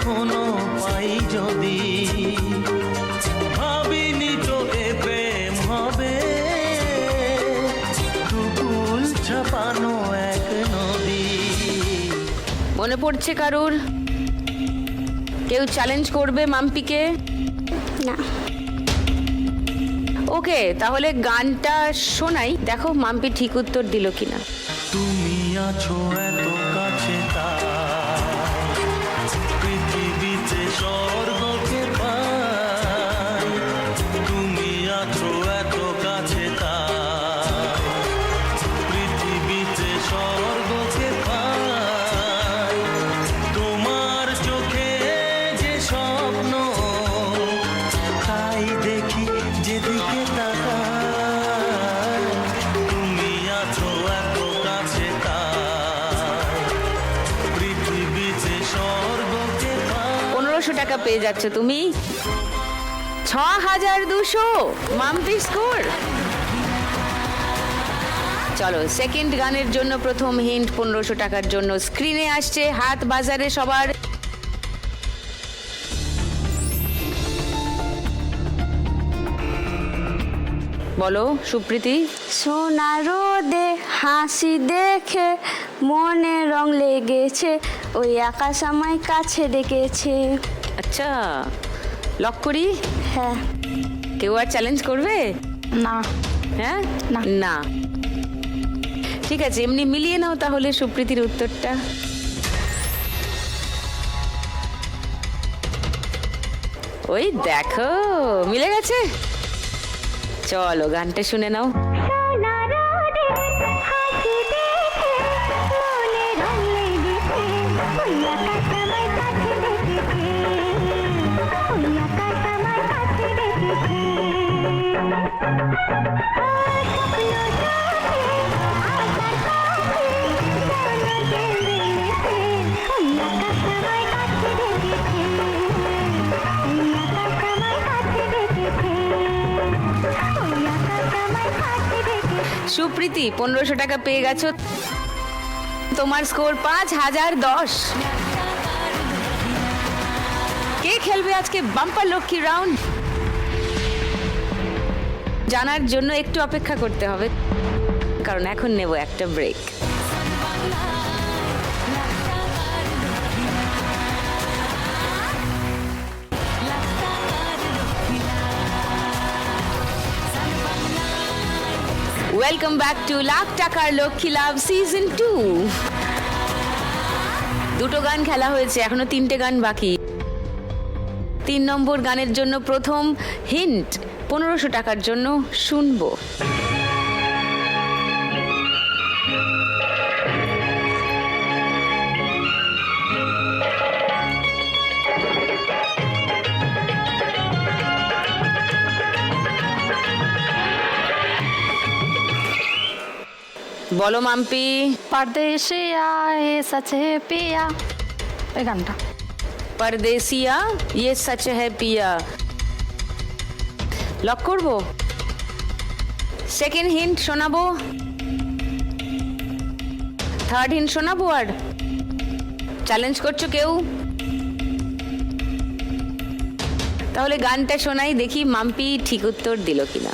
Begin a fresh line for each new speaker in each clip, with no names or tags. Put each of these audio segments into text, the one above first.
কখনো পাই যদি, ভাবিনি তো এ প্রেম হবে, দুকুল ছাপানো এক নদী।
মনে পড়ছে কারুর? কেউ চ্যালেঞ্জ করবে মাম্পিকে?
না।
ওকে, তাহলে গানটা শোনাই, দেখো মাম্পি ঠিক উত্তর দিল কিনা।
তুমি আছো এত কাছে তাই পৃথিবীতে স্বর্গকে পাই, তুমি আছো এত কাছে তাই পৃথিবীতে স্বর্গকে পাই, তোমার চোখে যে স্বপ্ন তাই দেখি যেদিকে তাকাই, তুমি আছো এত কাছে তাই পৃথিবীতে স্বর্গকে পাই।
1500 টাকা পেয়ে যাচ্ছ তুমি। 6200 মাম্পি স্কোর। চলো, সেকেন্ড গানের জন্য প্রথম হিন্ট 1500 টাকার জন্য স্ক্রিনে আসছে, হাত বাজারে সবার। বলো সুপ্রীতি।
সোনা রোদে হাসি দেখে মনে রং লেগেছে, ওই আকাশ আমায় কাছে ডেকেছে।
আচ্ছা, লক করি?
হ্যাঁ।
কেউ আর চ্যালেঞ্জ করবে?
না।
হ্যাঁ
না।
না, ঠিক আছে, এমনি মিলিয়ে নাও তাহলে সুপ্রীতির উত্তরটা। ওই দেখো মিলে গেছে। চলো গানটা শুনে নাও। সুপ্রীতি 1500 টাকা পেয়ে গেছো, তোমার স্কোর 5010। কে খেলবে আজকে বাম্পার লক্ষ্মী রাউন্ড? জানার জন্য একটু অপেক্ষা করতে হবে, কারণ এখন নেব একটা break. Welcome back to lakh টাকার লক্ষ্মী লাভ সিজন 2। দুটো গান খেলা হয়েছে, এখনো 3টে গান বাকি। 3 নম্বর গানের জন্য প্রথম হিন্ট 1500 টাকার জন্য শুনবো। বলো মাম্পি।
परदेसिया ये सच है पिया, এই গানটা।
परदेसिया ये सच है पिया। লক করবো? সেকেন্ড হিন্ট শোনাবো? থার্ড হিন্ট শোনাবো? আর চ্যালেঞ্জ করছো কেউ? তাহলে গানটা শোনাই, দেখি মাম্পি ঠিক উত্তর দিল কিনা।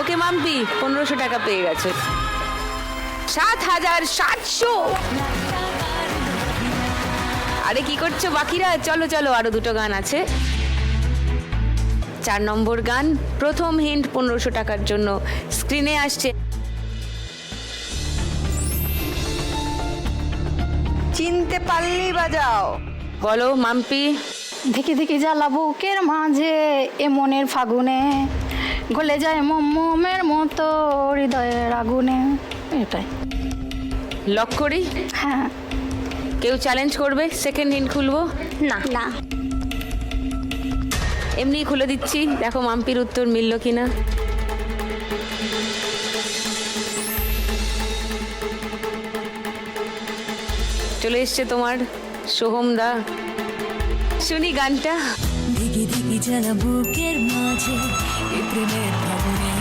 ওকে মাম্পি 1500 টাকা পেয়ে গেছে। 7700। আরে কি করছো বাকিরা? চলো চলো, আরো দুটো গান আছে। 4 নম্বর গান, প্রথম হিন্ট 1500 টাকার জন্য স্ক্রিনে আসছে।
চিনতে পারলি বাজাও।
বলো মাম্পি।
ধিকি ধিকি জ্বালা বুকের মাঝে এ মনের ফাগুনে, গলে যায় মোমের মতো হৃদয়ের আগুনে। এটাই।
লক করি?
হ্যাঁ।
কেউ চ্যালেঞ্জ করবে? সেকেন্ড হিন্ট খুলবো?
না না,
এমনি খুলে দিচ্ছি, দেখো মাম্পির উত্তর মিলল কিনা। চলে এসছে তোমার সোহম দা, শুনি গানটা।
দিগি দিগি জ্বালা বুকের মাঝে এই প্রেমের ভাবনে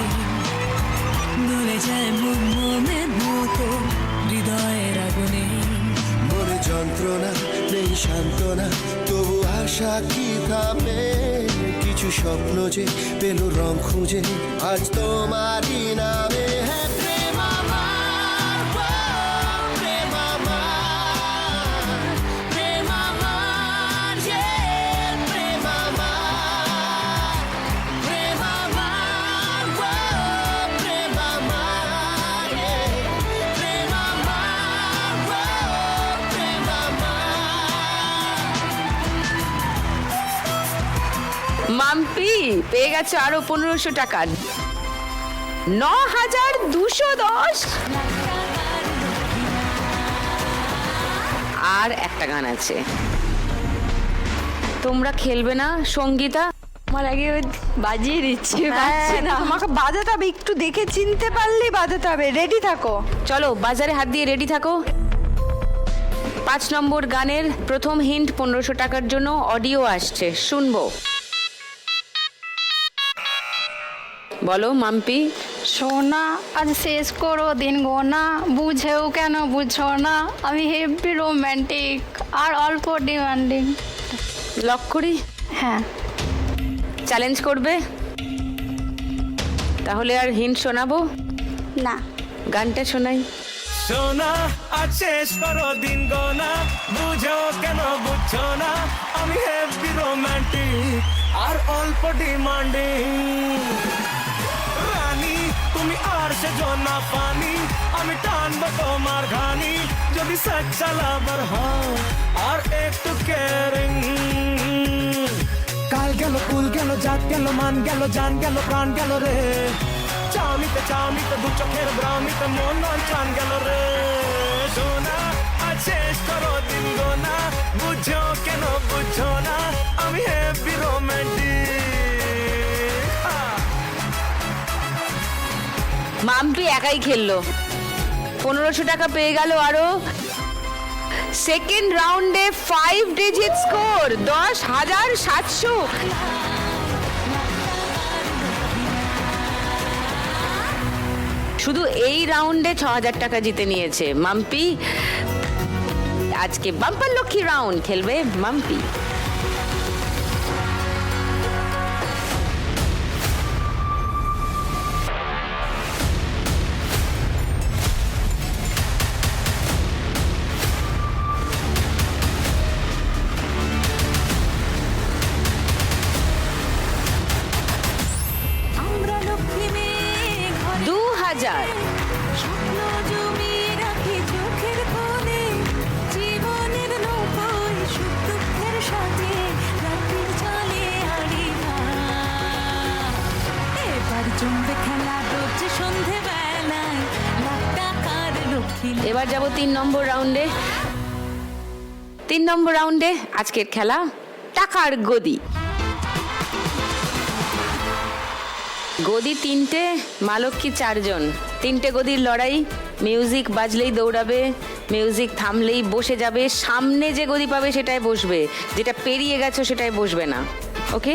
গলে যায় মোমের মতো হৃদয়ের আগুনে।
মনে যন্ত্রণা নেই সান্ত্বনা, তবু আশা কি থামে? কিছু স্বপ্ন যে পেল রং খুঁজে আজ তোমারই নামে। হ্যাঁ, প্রেম আমার, প্রেম আমার, প্রেম আমার, প্রেম আমার, প্রেম আমার, প্রেম আমার, প্রেম আমার, প্রেম আমার।
মাম্পি পেয়ে গেছে আরো 1500 টাকা, 9210। আর একটা গান আছে, তোমরা খেলবে না সঙ্গীতা?
আমার আগে বাজিয়ে দিচ্ছি, পাচ্ছি না।
আমাকে বাজাতে হবে, একটু দেখে চিনতে পারলেই বাজাতে হবে। রেডি থাকো।
চলো বাজারে হাত দিয়ে রেডি থাকো। 5 নম্বর গানের প্রথম হিন্ট 1500 টাকার জন্য অডিও আসছে, শুনবো। বলো মাম্পি।
সোনা আজ শেষ করো দিন গোনা, বুঝেও কেন বুঝো না, আমি হেভি রোম্যান্টিক আর অল্প ডিমান্ডিং।
লক করি?
হ্যাঁ।
চ্যালেঞ্জ করবে? তাহলে আর হিন্ট শোনাবো
না,
গানটা শোনাই।
সোনা আজ শেষ করো দিন গোনা, বুঝো কেন বুঝছো না, আমি হেভি রোমান্টিক আর অল্প ডিমান্ডিং। রানী তুমি আর সে জনা পানি, আমি টানবো তোমার ঘানি, যদি সচ্চা লাভার হও আর একটু কেয়ারিং। কাল গেল কুল গেল জাত গেল মান গেল জান গেল প্রাণ গেল রে, চাউনিতে দু চোখের ব্রাউনিতে মন চান গেল রে। সোনা আজ শেষ করো দিন গোনা, বুঝো কেন বুঝো না, আমি হেভি রোম্যান্টিক।
মাম্পি একাই খেললো, 1500 টাকা পেয়ে গেল আরো। সেকেন্ড রাউন্ডে 5 ডিজিট স্কোর, 10,700। শুধু এই রাউন্ডে 6000 টাকা জিতে নিয়েছে মাম্পি। আজকে বাম্পার লক্ষ্মী রাউন্ড খেলবে মাম্পি।
আমরা লক্ষ্মী মেয়ে ঘরে
2000।
স্বপ্ন জমিয়ে রাখি চোখের কোণে, জীবনের নৌকোয় সুখ দুঃখের সাথে রাত্রির চলে আড়ি ভাঙ। এবার জমবে খেলা রোজ সন্ধে বেলায়, লাখ টাকার লক্ষ্মী।
এবার যাব 3 নম্বর রাউন্ডে। 3 নম্বর রাউন্ডে আজকের খেলা টাকার গদি। গদি 3টে, মা লক্ষ্মী 4 জন। 3টে গদির লড়াই। মিউজিক বাজলেই দৌড়াবে, মিউজিক থামলেই বসে যাবে। সামনে যে গদি পাবে সেটাই বসবে, যেটা পেরিয়ে গেছো সেটাই বসবে না। ওকে?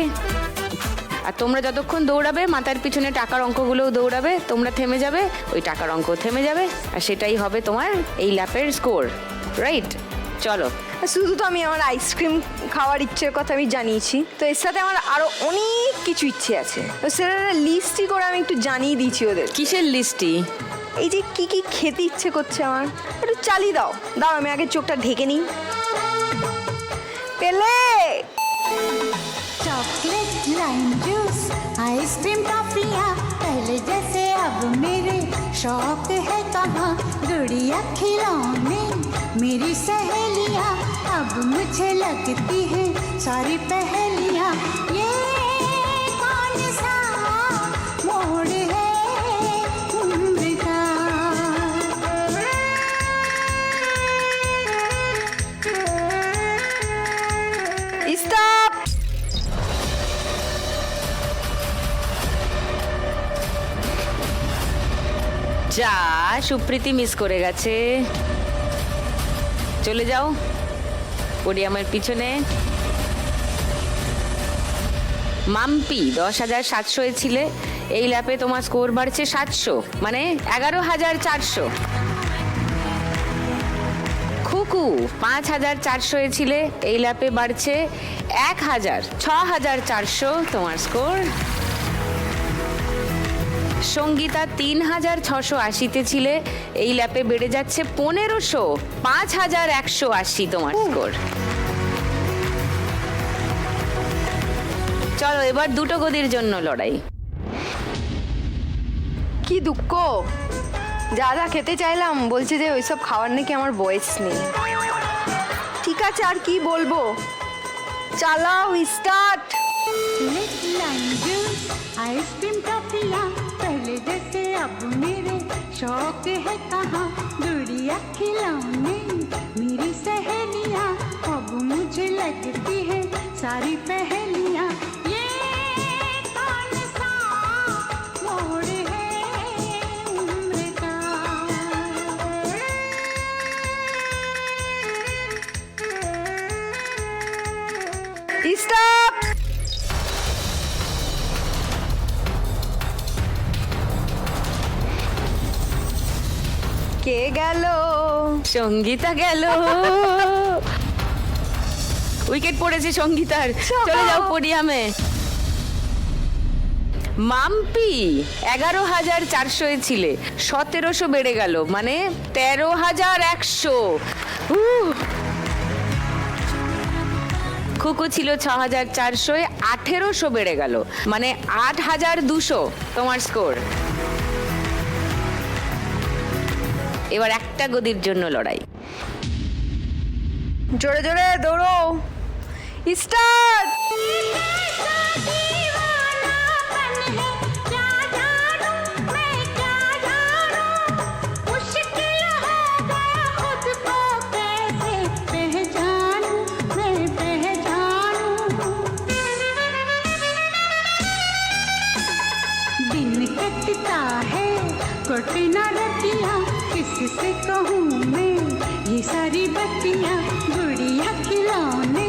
আর তোমরা যতক্ষণ দৌড়াবে মাথার পিছনে টাকার অঙ্কগুলোও দৌড়াবে, তোমরা থেমে যাবে, ওই টাকার অঙ্ক থেমে যাবে, আর সেটাই হবে তোমার এই ল্যাপের স্কোর। রাইট? চলো।
শুধু তো আমি আমার আইসক্রিম খাওয়ার ইচ্ছের কথা আমি জানিয়েছি, তো এর সাথে আমার আরো অনেক কিছু ইচ্ছে আছে, তো সেটা লিস্টই করে আমি একটু জানিয়ে দিয়েছি ওদের।
কিসের লিস্টি?
এই যে কি কি খেতে ইচ্ছে করছে আমার, একটু চালিয়ে দাও। দাও আমি আগে চোখটা ঢেকে নিই। পেলে
चॉकलेट लाइम जूस आइसक्रीम टॉफियाँ पहले जैसे अब मेरे शौक है कहाँ, गुड़िया खिलौने मेरी सहेलियाँ अब मुझे लगती है सारी पहेलियाँ। ये कौन सा मोड़ है उम्र का।
স্টপ।
যা, সুপ্রীতি মিস করে গেছে। চলে যাও পোডিয়ামের পিছনে। মাম্পি 10,700 ছিলে, এই ল্যাপে তোমার স্কোর বাড়ছে 700, মানে 11,400। খুকু 5,400 ছিলে, এই ল্যাপে বাড়ছে 6,400 তোমার স্কোর। সঙ্গীতা 3,680 ছিলে, এই ল্যাপে বেড়ে যাচ্ছে 1500, 5,180 তোমার স্কোর। চলো এবার দুটো গদির জন্য লড়াই।
কি দুঃখ, যা যা খেতে চাইলাম বলছে যে ওইসব খাওয়ার নাকি আমার বয়স নেই। ঠিক আছে, আর কি বলবো, চালাও স্টার্ট।
लिप लाइम जूस आइसक्रीम टॉफियाँ पहले जैसे अब मेरे शौक है कहाँ। गुड़िया खिलौने मेरी सहेलियाँ अब मुझे लगती है सारी पहेलियाँ। ये कौन सा मोड़ है उम्र का।
স্টপ। কে গেল?
সঙ্গীতা গেল। উইকেট পড়েছে সঙ্গীতার, চলে যাও পোডিয়ামে। মাম্পি 11,400 ছিলে, 1700 বেড়ে গেল, মানে 13,100। খুকু ছিল 6,400, 1800 বেড়ে গেল, মানে 8,200 তোমার স্কোর। এবার একটা গদির জন্য লড়াই।
জোরে জোরে দৌড়ো। স্টার্ট।
दिन कटता है कटे ना रतियाँ, किससे कहूँ मैं ये सारी बत्तियाँ। गुड़िया खिलौने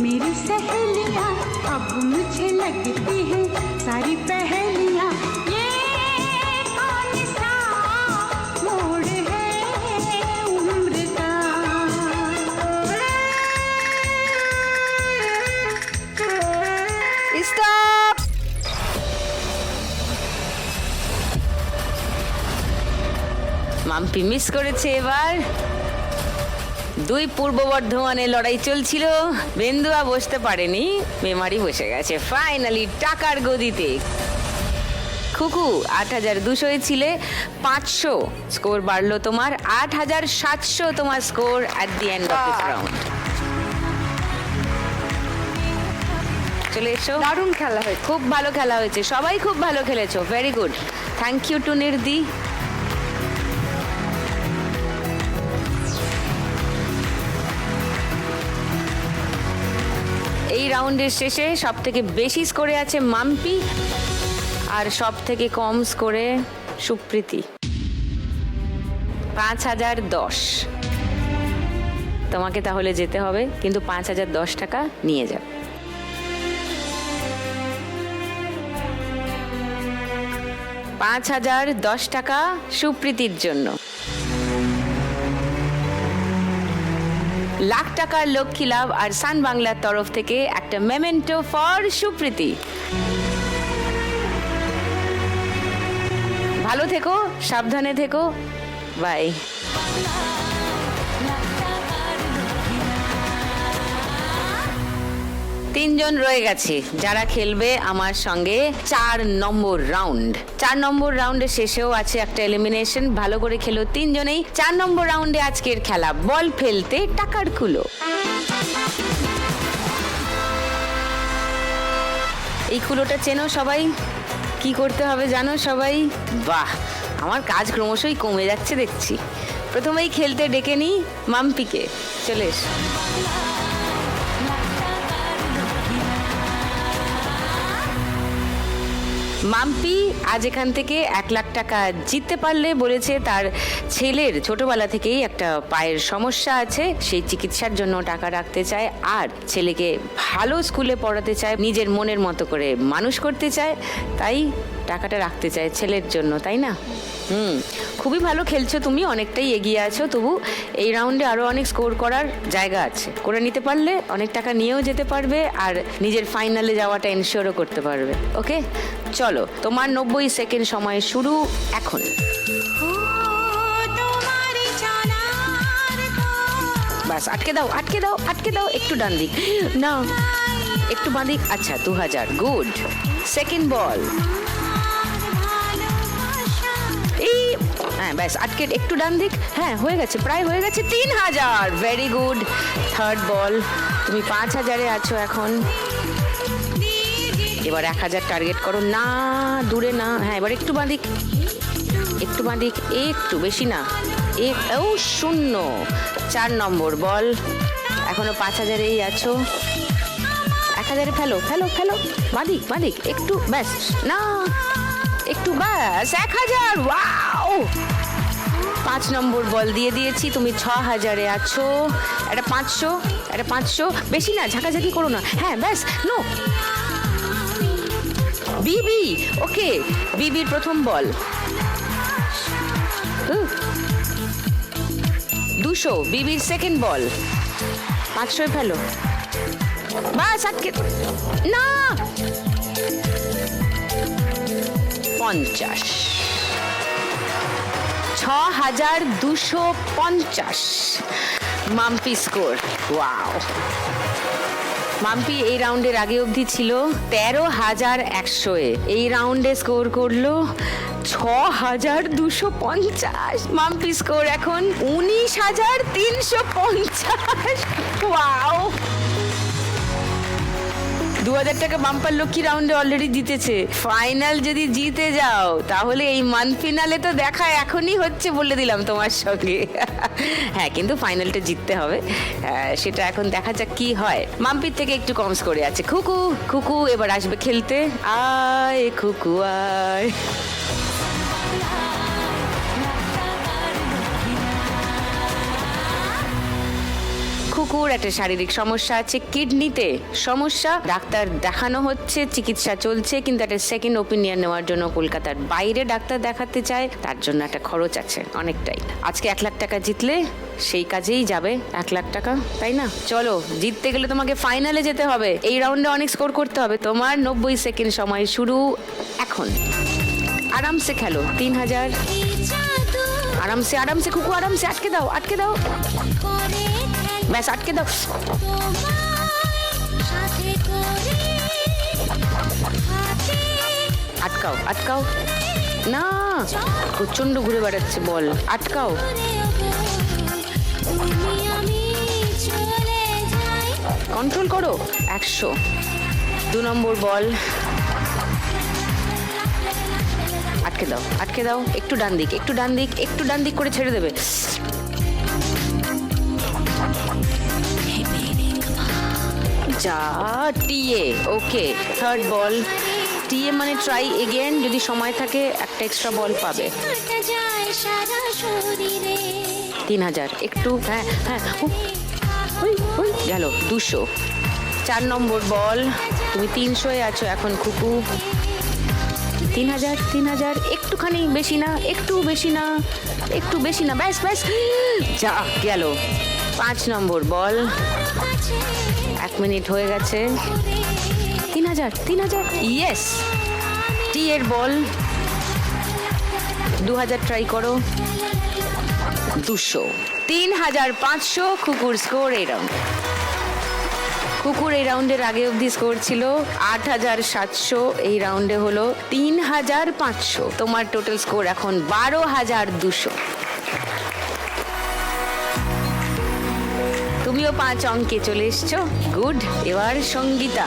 मेरी सहेलियाँ अब मुझे लगती है सारी पहेलियाँ। ये कौन सा मोड़ है उम्र का।
স্টপ।
মাম্পি মিস করেছে। এবার দুই পূর্ব বর্ধমানে লড়াই চলছিল, বেন্দুয়া বসতে পারেনি, মেমারি বসে গেছে ফাইনালি টাকার গদিতে। খুকু 8,200 ছিলে, 500 স্কোর বাড়লো তোমার, 8,700 তোমার score at the end of this round. চলে এসো।
দারুণ খেলা হয়েছে।
খুব ভালো খেলা হয়েছে, সবাই খুব ভালো খেলেছো, very good. Thank you to নির্দি। এই রাউন্ডের শেষে সব থেকে বেশি স্কোরে আছে মাম্পি, আর সব থেকে কম স্কোরে সুপ্রীতি। 5,010। তোমাকে তাহলে যেতে হবে, কিন্তু 5,010 টাকা নিয়ে যাবে। 5,010 টাকা সুপ্রীতির জন্য। লাখ টাকার লক্ষ্মী লাভ আর সান বাংলার তরফ থেকে একটা মেমেন্টো ফর সুপ্রীতি। ভালো থেকো, সাবধানে থেকো, বাই। তিনজন রয়ে গেছে যারা খেলবে আমার সঙ্গে 4 নম্বর রাউন্ড। 4 নম্বর রাউন্ডের শেষেও আছে একটা এলিমিনেশন। ভালো করে খেলো তিনজনেই। 4 নম্বর রাউন্ডে আজকের খেলা বল ফেলতে টাকার কুলো। এই কুলোটা চেনো সবাই? কি করতে হবে জানো সবাই? বাহ, আমার কাজ ক্রমশই কমে যাচ্ছে দেখছি। প্রথমেই খেলতে ডেকে নিই মাম্পিকে। চলে এস। মাম্পি আজ এখান থেকে 1 লাখ টাকা জিততে পারলে বলেছে তার ছেলের ছোটবেলা থেকেই একটা পায়ের সমস্যা আছে, সেই চিকিৎসার জন্য টাকা রাখতে চায়, আর ছেলেকে ভালো স্কুলে পড়াতে চায়, নিজের মনের মতো করে মানুষ করতে চায়, তাই টাকাটা রাখতে চায় ছেলের জন্য, তাই না? খুবই ভালো খেলছো তুমি, অনেকটাই এগিয়ে আছো। তবু এই রাউন্ডে আরো অনেক স্কোর করার জায়গা আছে, করে নিতে পারলে অনেক টাকা নিয়েও যেতে পারবে আর নিজের ফাইনালে যাওয়াটা এনশিওরও করতে পারবে। ওকে, চলো, তোমার 90 সেকেন্ড সময় শুরু এখন। বাস, আটকে দাও, আটকে দাও, আটকে দাও। একটু ডান দিক, না একটু বাঁ দিক। আচ্ছা, 2000, গুড। সেকেন্ড বল, এই হ্যাঁ ব্যাস, আটকে একটু ডান দিক। হ্যাঁ, হয়ে গেছে, প্রায় হয়ে গেছে। 3000, ভেরি গুড। থার্ড বল, তুমি 5000-এ আছো এখন। এবার 1000 টার্গেট করো। না, দূরে না। হ্যাঁ, এবার একটু বাঁ দিক, একটু বাঁ দিক, একটু বেশি না। ও শূন্য। 4 নম্বর বল, এখনো 5000-এই আছো। 1000-এ ফেলো, ফেলো, ফেলো। বাঁ দিক, বাঁ দিক, একটু, ব্যাস। না, একটু, ব্যাস। 1000, ওয়াও। 5 নম্বর বল দিয়ে দিয়েছি, তুমি 6000-এ আছো। এটা 500, এটা 500, বেশি না, ঝাঁকাঝাঁকি করো না। হ্যাঁ, ব্যাস, নো। বিবি, ওকে, বিবির প্রথম বল 200, বিবির সেকেন্ড বল 500-এ ফেলো। বাস, আটকে, না, 50, 6250 মাম্পি স্কোর। ওয়াও। মাম্পি এই রাউন্ডের আগে অবধি ছিল 13100-এ, এই রাউন্ডে স্কোর করলো 6250। মাম্পি স্কোর এখন 19350। ওয়াও। 2000 টাকা বাম্পার লক্ষ্মী রাউন্ডে অলরেডি জিতেছে। ফাইনাল যদি জিতে যাও তাহলে এই মান্থ ফিনালে তো দেখা এখনই হচ্ছে, বলে দিলাম তোমার সঙ্গে। হ্যাঁ, কিন্তু ফাইনালটা জিততে হবে, সেটা এখন দেখা যাক কি হয়। মাম্পির থেকে একটু কম স্কোরে আছে খুকু। খুকু এবার আসবে খেলতে। আয় খুকু, আয়। খুকুর একটা শারীরিক সমস্যা আছে, কিডনিতে সমস্যা। ডাক্তার দেখানো হচ্ছে, চিকিৎসা চলছে, কিন্তু একটা সেকেন্ড ওপিনিয়ন নেওয়ার জন্য কলকাতার বাইরে ডাক্তার দেখাতে চায়, তার জন্য একটা খরচ আছে অনেকটাই। আজকে 1 লাখ টাকা জিতলে সেই কাজেই যাবে 1 লাখ টাকা, তাই না? চলো, জিততে গেলে তোমাকে ফাইনালে যেতে হবে, এই রাউন্ডে অনেক স্কোর করতে হবে। তোমার 90 সেকেন্ড সময় শুরু এখন। আরামসে খেলো। 3000, আরামসে, আরামসে খুকু, আরামসে। আটকে দাও, আটকে দাও, ব্যাস, আটকে দাও। আটকাও, আটকাও, না, প্রচন্ড ঘুরে বেড়াচ্ছে বল, আটকাও। কন্ট্রোল করো। 100, 2 নম্বর বল, আটকে দাও, আটকে দাও। একটু ডান দিক, একটু ডান দিক, একটু ডান দিক করে ছেড়ে দেবে। যা, টিএ, ওকে। থার্ড বল, টিএ মানে ট্রাই এগেন, যদি সময় থাকে একটা এক্সট্রা বল পাবে। 3000, একটু, হ্যাঁ হ্যাঁ, ওই গেল 200। 4 নম্বর বল, তুমি 300-এ আছো এখন খুকু। 3000, 3000, একটুখানি, বেশি না, একটু বেশি না, একটু বেশি না, ব্যাস ব্যাস, যা গেল। 5 নম্বর বল, 1 মিনিট হয়ে গেছে। 3000, 3000, ইয়েস। টি এর বল 2000, ট্রাই করো। 200, 3500 খুকুর স্কোর এই রাউন্ড। কুকুর এই রাউন্ডের আগে অবধি স্কোর ছিল 8700, এই রাউন্ডে হলো 3500। তোমার টোটাল স্কোর এখন 12200। তুমিও 5 অঙ্কে চলে এসছো, গুড। এবার সঙ্গীতা।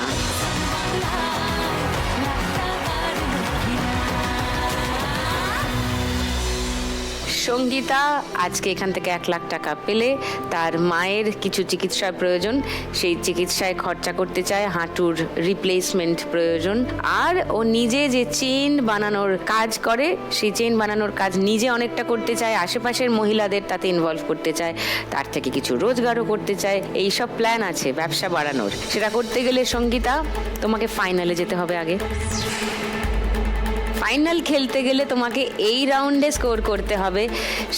সঙ্গীতা আজকে এখান থেকে 1 লাখ টাকা পেলে তার মায়ের কিছু চিকিৎসার প্রয়োজন, সেই চিকিৎসায় খরচা করতে চায়, হাঁটুর রিপ্লেসমেন্ট প্রয়োজন, আর ও নিজে যে চেন বানানোর কাজ করে সেই চেন বানানোর কাজ নিজে অনেকটা করতে চায়, আশেপাশের মহিলাদের তাতে ইনভলভ করতে চায়, তার থেকে কিছু রোজগারও করতে চায়। এই সব প্ল্যান আছে ব্যবসা বাড়ানোর। সেটা করতে গেলে সঙ্গীতা তোমাকে ফাইনালে যেতে হবে আগে। ফাইনাল খেলতে গেলে তোমাকে এই রাউন্ডে স্কোর করতে হবে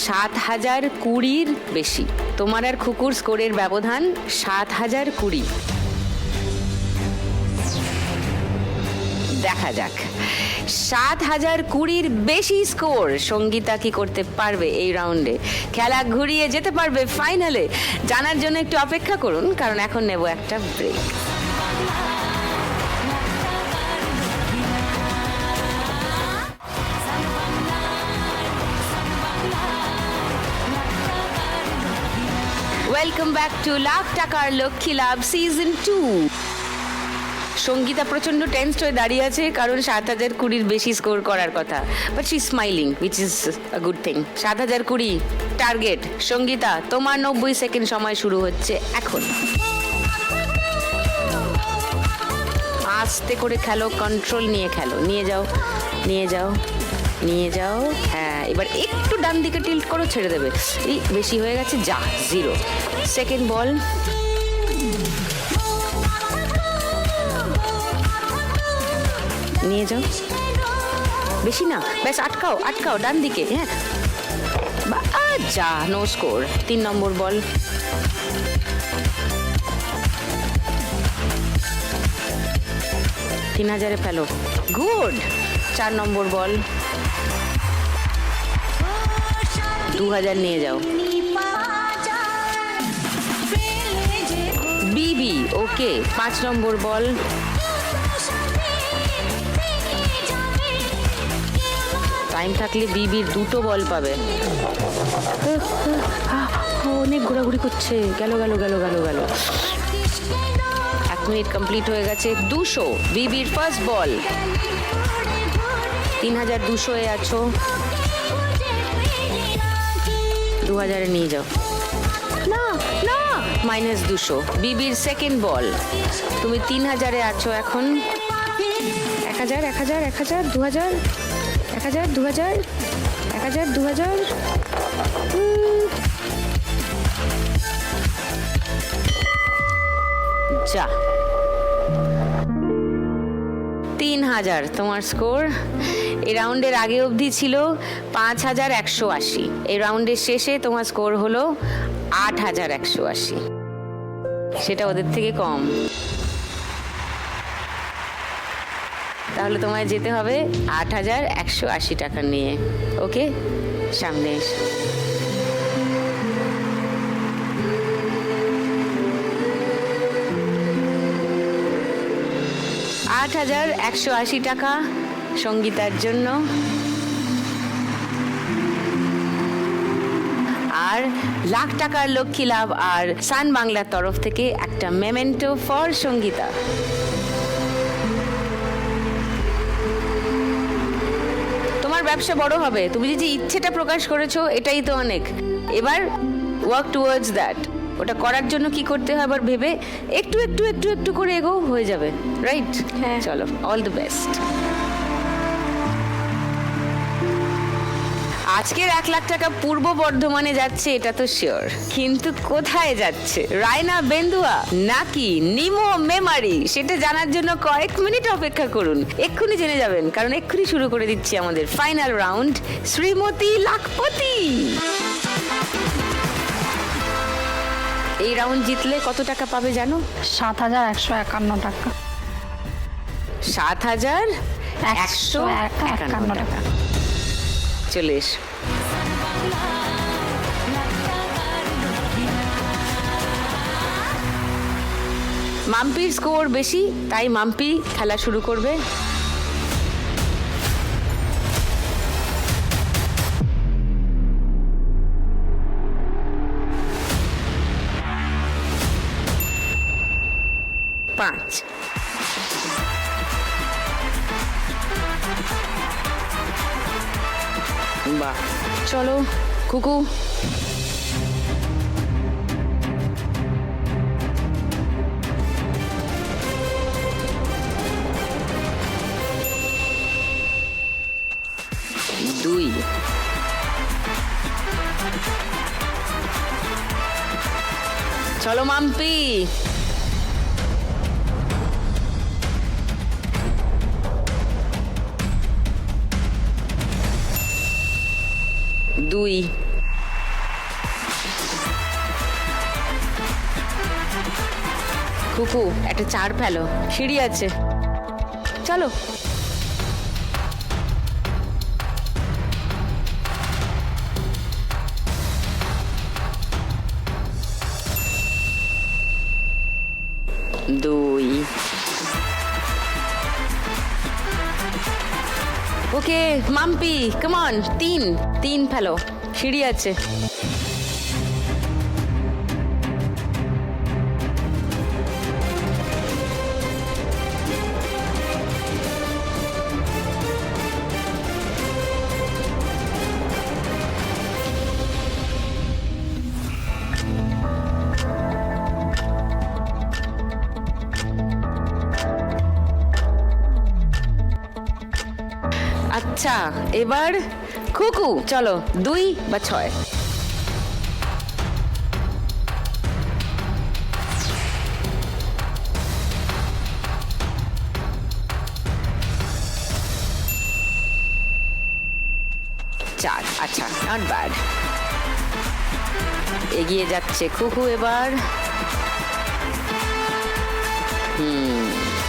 7020-র বেশি। তোমার আর খুকুর স্কোরের ব্যবধান 7020। দেখা যাক 7020-র বেশি স্কোর সঙ্গীতা কি করতে পারবে এই রাউন্ডে, খেলা ঘুরিয়ে যেতে পারবে ফাইনালে। জানার জন্য একটু অপেক্ষা করুন, কারণ এখন নেব একটা break. Welcome back to lakh টাকার লক্ষ্মী লাভ সিজন 2। সঙ্গীতা প্রচন্ড টেন্সড হয়ে দাঁড়িয়ে আছে, কারণ 7020-র বেশি স্কোর করার কথা, but she smiling, which is a good thing. 7020 target. Sangeeta, তোমার 90 সেকেন্ড সময় শুরু হচ্ছে এখন। আস্তে করে খেলো, কন্ট্রোল নিয়ে খেলো। নিয়ে যাও, নিয়ে যাও, নিয়ে যাও। হ্যাঁ, এবার একটু ডান দিকে টিল্ট করো, ছেড়ে দেবে। এই বেশি হয়ে গেছে, যা 0 সেকেন্ড বল। নিয়ে যাও, বেশি না, ব্যাস আটকাও, আটকাও ডান দিকে। হ্যাঁ, যা, নো স্কোর। 3 নম্বর বল। তিন 3000-এ ফেলো, গুড। 4 নম্বর বল। 2000 নিয়ে যাও। বিবি, ওকে। 5 নম্বর বল। টাইম থাকলে বিবির 2টো বল পাবে। অনেক ঘোরাঘুরি করছে, গেল গেল গেল গেল গেল। 1 মিনিট কমপ্লিট হয়ে গেছে। 200 বিবির ফার্স্ট বল। 3200-এ আছো, 2000-এ নিয়ে যাও। না না, -200 বিবির সেকেন্ড বল। তুমি 3000-এ আছো এখন। 1000 1000 1000 2000 1000 2000 1000 2000। যা, 3000 তোমার স্কোর। এই রাউন্ডের আগে অবধি ছিল 5180। এই রাউন্ডের শেষে তোমার স্কোর হলো 8180। সেটা ওদের থেকে কম। তাহলে তোমায় যেতে হবে 8180 টাকা নিয়ে। ওকে, সামনে এসো। 8180 টাকা সঙ্গীতার জন্য, আর লাখ টাকার লক্ষ্মী লাভ আর সান বাংলার তরফ থেকে একটা মেমেন্টো ফর সঙ্গীতা। তোমার ব্যবসা বড় হবে, তুমি যে ইচ্ছেটা প্রকাশ করেছো এটাই তো অনেক। এবার ওয়ার্ক টুয়ার্ডস দ্যাট। ওটা করার জন্য কি করতে হয় আবার ভেবে একটু একটু একটু একটু করে এগো, হয়ে যাবে। রাইট?
হ্যাঁ।
চলো, অল দ্য বেস্ট। আজকের 1 লাখ টাকা পূর্ব বর্ধমানে যাচ্ছে, এটা তো শিওর। কিন্তু কোথায় যাচ্ছে, রায়না বেন্দুয়া নাকি নিমো মেমারি, সেটা জানার জন্য কয়েক মিনিট অপেক্ষা করুন। এক্ষুনি জেনে যাবেন, কারণ এক্ষুনি শুরু করে দিচ্ছি আমাদের ফাইনাল রাউন্ড, শ্রীমতী লাখপতি। এই রাউন্ড জিতলে কত টাকা পাবে জানো?
7151 টাকা।
7151 টাকা। চলে এসো। মাম্পির স্কোর বেশি, তাই মাম্পি খেলা শুরু করবে। পাঁচ। বাহ, চলো খুকু দুই, চলো মাম্পি। দুই, খুকু একটা 4 ফেলো, সিঁড়ি আছে, চলো। দুই, ওকে মাম্পি কাম অন। 3 ফেলো, সিঁড়ি আছে। আচ্ছা এবার খুকু চলো 2 বা 6। চার, আচ্ছা নট ব্যাড, এগিয়ে যাচ্ছে খুকু এবার।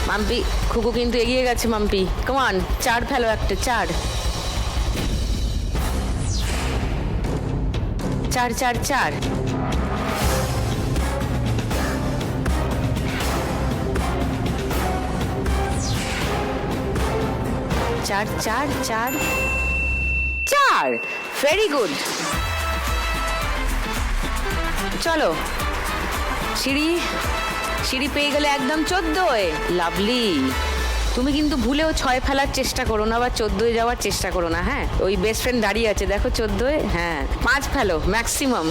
মাম্পি, খুকু কিন্তু এগিয়ে গেছে মাম্পি, কাম অন 4 ফেলো একটা, 4 4 4 4। চার চার চার চার, ভেরি গুড। চলো সিঁড়ি, সিঁড়ি পেয়ে গেলে একদম 14। লাভলি। তুমি কিন্তু ভুলেও 6 ফেলার চেষ্টা করো না বা 14 যাওয়ার চেষ্টা করো না, হ্যাঁ? ওই বেস্ট ফ্রেন্ড দাঁড়িয়ে আছে দেখো 14। হ্যাঁ 5 ফেলো ম্যাক্সিমাম।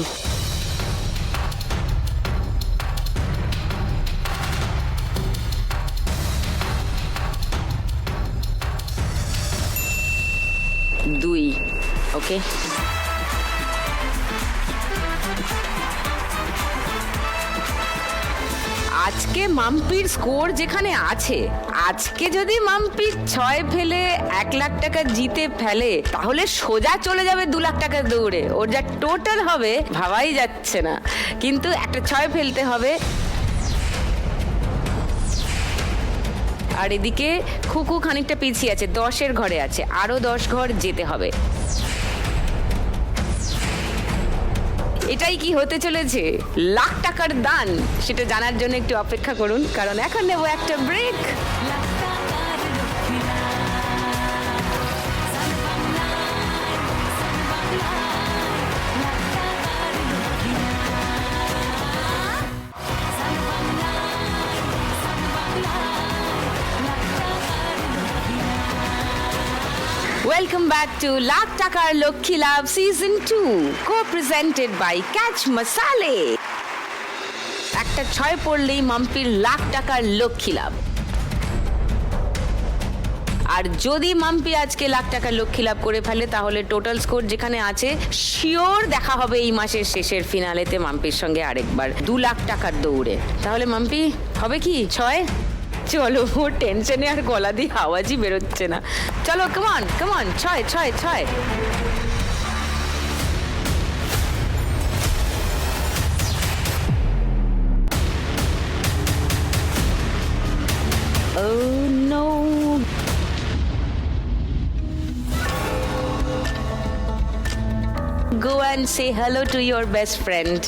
দুই, ওকে। আজকে মাম্পির স্কোর যেখানে আছে, আজকে যদি মাম্পি 6 ফেলে 1 লাখ টাকা জিতে ফেলে তাহলে সোজা চলে যাবে 2 লাখ টাকা দৌড়ে। ওর যা টোটাল হবে ভাবাই যাচ্ছে না, কিন্তু একটা 6 ফেলতে হবে। আর এদিকে খুকু খানিকটা পিছিয়ে আছে, 10-এর ঘরে আছে, আরো 10 ঘর যেতে হবে। এটাই কি হতে চলেছে লাখ টাকার দান, সেটা জানার জন্য একটু অপেক্ষা করুন, কারণ এখন নেব একটা break. Welcome back to Lakh Takar Lokhi Labh Season 2, co-presented by Catch Masale. একটা 6 পড়লেই মাম্পির লাখ টাকার লক্ষ্মী লাভ। আর যদি মাম্পি আজকে লাখ টাকার লক্ষ্মী লাভ করে ফেলে তাহলে টোটাল স্কোর যেখানে আছে শিওর দেখা হবে এই মাসের শেষের ফিনালেতে মাম্পির সঙ্গে আরেকবার 2 লাখ টাকার দৌড়ে। তাহলে মাম্পি হবে কি 6? চলো, ওর টেনশনে আর গলা দিয়ে আওয়াজই বেরোচ্ছে না। চলো কামান কামান, 6 6 6। Oh no. Go and say hello to your best friend.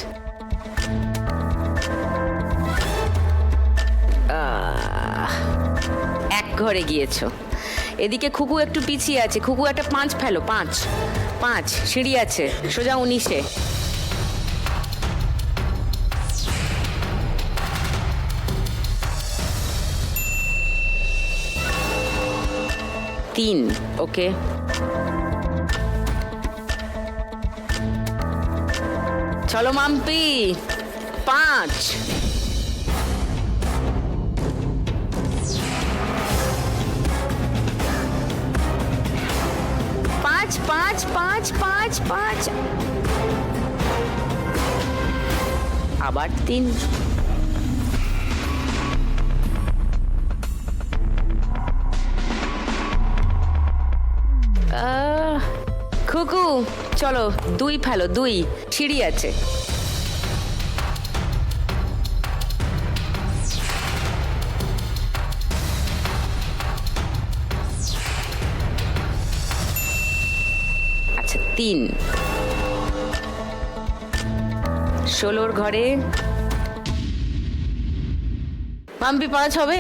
এক ঘরে গিয়েছো। এদিকে খুকু একটু পিছিয়ে আছে, খুকু একটা 5 ফেলো, 5 5, সিঁড়ি আছে সোজা 19-এ। তিন, ওকে। চলো মাম্পি 5 5 5 5 5 5 আবার 3 খুকু চলো 2 ফেলো 2 সিঁড়ি আছে আচ্ছা 3 16 ঘরে মাম্পি 5 হবে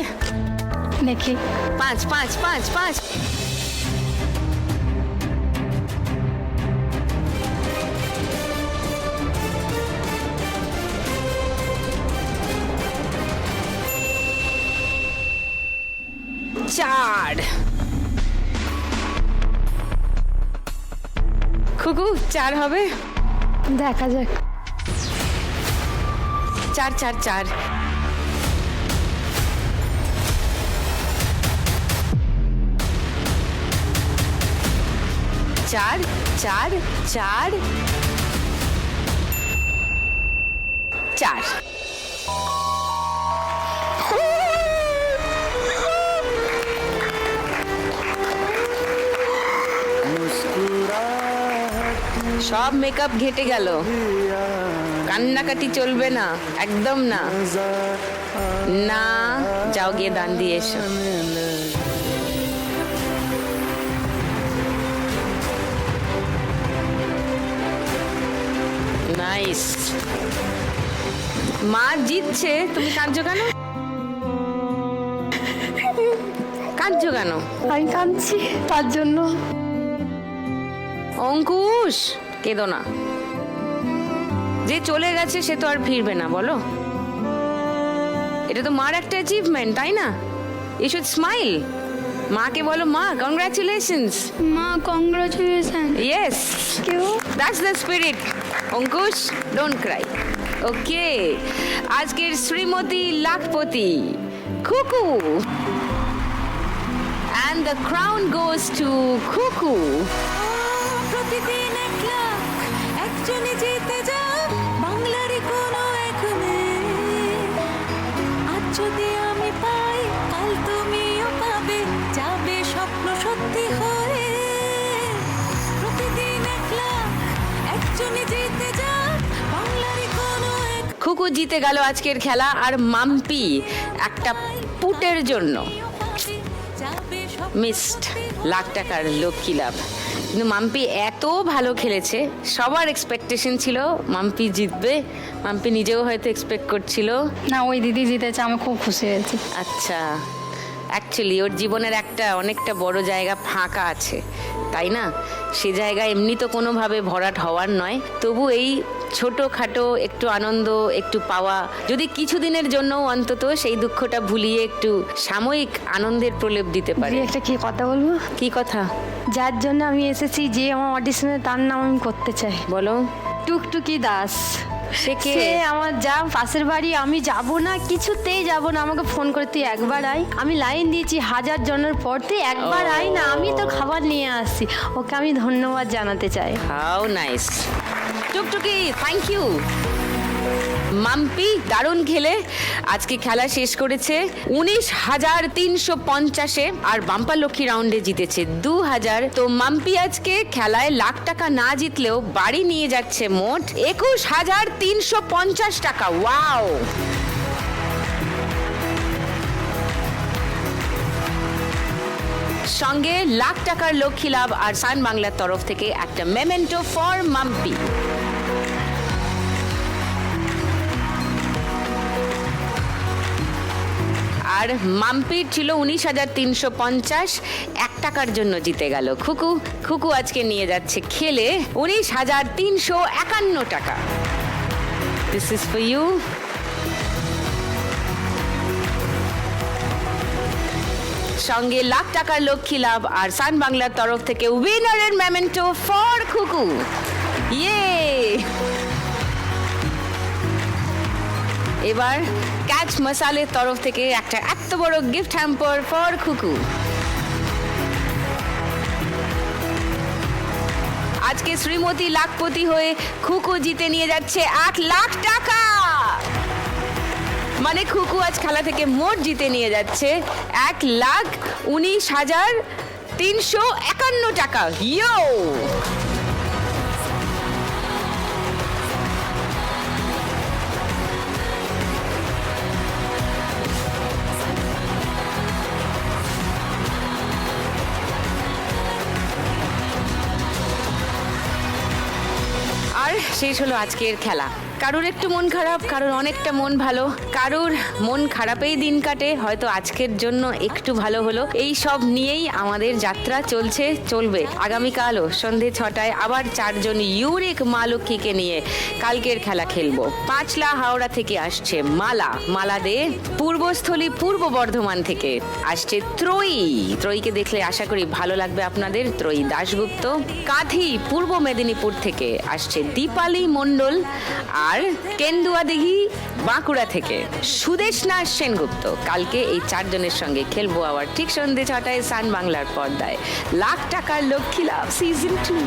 দেখি
5 5 5 5 4 খুকু 4 হবে
দেখা যাক
4 4 4 4 4 4 4 সব মেকআপ ঘেটে গেল কান্নাকাটি চলবে না একদম না না যাও গিয়ে দান দিয়ে এসো নাইস মা জিতছে তুমি কাঁদছো কেন কাঁদছো কেন
আমি কাঁদছি তার জন্য।
অঙ্কুশ কেঁদো না যে চলে গেছে সে তো আর ফিরবে না বলো এটা তো মার একটা অ্যাচিভমেন্ট তাই না ইউ শুড স্মাইল মাকে বলো মা কংগ্রাচুলেশনস
মা কংগ্রাচুলেশন।
ইয়েস
কেউ
that's the spirit Ankush don't cry okay আজকের শ্রীমতী লাখপতি খুকু and the crown goes to খুকু
প্রতিদিন 1 লাখ একজনই জিতে যাক বাংলারই কোনো এক মেয়ে আজ যদি আমি পাই কাল তুমিও পাবে যাবে স্বপ্ন সত্যি হয়ে প্রতিদিন 1 লাখ একজনই জিতে যাক বাংলারই কোনো এক
খুকু জিতে গেল আজকের খেলা আর মাম্পি একটা পুটের জন্য
যাবে
মিসড লাখ টাকার লক্ষ্মী লাভ কিন্তু মাম্পি এত ভালো খেলেছে সবার এক্সপেকটেশন ছিল মাম্পি জিতবে মাম্পি নিজেও হয়তো এক্সপেক্ট করছিল
না ওই দিদি জিতেছে আমি খুব খুশি হয়েছি।
আচ্ছা অ্যাকচুয়ালি ওর জীবনের একটা অনেকটা বড় জায়গা ফাঁকা আছে তাই না সে জায়গা এমনি তো কোনোভাবে ভরাট হওয়ার নয় তবু এই ছোটোখাটো একটু আনন্দ একটু পাওয়া যদি কিছুদিনের জন্য অন্তত সেই দুঃখটা ভুলিয়ে একটু সাময়িক আনন্দের প্রলেপ দিতে পারে।
দিদি একটা কি কথা বলবো?
কি কথা
যার জন্য আমি এসেছি যে আমার অডিশনে তার নাম আমি করতে চাই।
বলো
টুকটুকি দাস।
সে কে?
সে আমার যা পাশের বাড়ি আমি যাব না কিছুতেই যাব না আমাকে ফোন করে তুই একবার আয় আমি লাইন দিয়েছি 1000 জনের পর তুই একবার আয় না আমি তো খাবার নিয়ে আসছি ওকে আমি ধন্যবাদ জানাতে চাই।
How nice Tuktuki thank you Mampi দারুণ খেলে আজকে খেলা শেষ করেছে 19,350-এ আর বাম্পার লক্ষ্মী রাউন্ডে জিতেছে 2000 তো মাম্পি আজকে খেলায় লাখ টাকা না জিতলেও বাড়ি নিয়ে যাচ্ছে মোট 21,350 টাকা ওয়াও সঙ্গে লাখ টাকার লক্ষ্মী লাভ আর সান বাংলার তরফ থেকে একটা মেমেন্টো ফর মাম্পি আর মাম্পির ছিল 19,350 1 টাকার জন্য জিতে গেল খুকু খুকু আজকে নিয়ে যাচ্ছে খেলে 19,351 টাকা দিস ইজ ফর ইউ সঙ্গে লাখ টাকার লক্ষ্মী লাভ আর সান বাংলার তরফ থেকে উইনারের মেমেন্টো ফর খুকু ইয়ে এবার ক্যাচ মশালের তরফ থেকে একটা এত বড় গিফট হ্যাম্পার ফর খুকু। আজকে শ্রীমতী লাখপতি হয়ে খুকু জিতে নিয়ে যাচ্ছে 1 লাখ টাকা। মানে খুকু আজ খেলা থেকে মোট জিতে নিয়ে যাচ্ছে 1,19,351 টাকা। ইয়ো! আর শেষ হলো আজকের খেলা। কারুর একটু মন খারাপ, কারুর অনেকটা মন ভালো, কারুর মন খারাপেই দিন কাটে, হয়তো আজকের জন্য একটু ভালো হলো। এই সব নিয়েই আমাদের যাত্রা চলবে। আগামীকালও সন্ধে 6টায় আবার 4 জন ইউনিক মা লক্ষ্মীকে নিয়ে কালকের খেলা খেলবো। পাঁচলা হাওড়া থেকে আসছে মালা দে। পূর্বস্থলী পূর্ব বর্ধমান থেকে আসছে ত্রয়ীকে দেখলে আশা করি ভালো লাগবে আপনাদের, ত্রয়ী দাশগুপ্ত। কাঁথি পূর্ব মেদিনীপুর থেকে আসছে দীপালি মণ্ডল। আর কেন্দুয়াদিঘি বাঁকুড়া থেকে সুদেশনা সেনগুপ্ত। কালকে এই 4 জনের সঙ্গে খেলবো আবার ঠিক সন্ধ্যে 6টায় সান বাংলার পর্দায় লাখ টাকার লক্ষ্মী লাভ সিজন 2।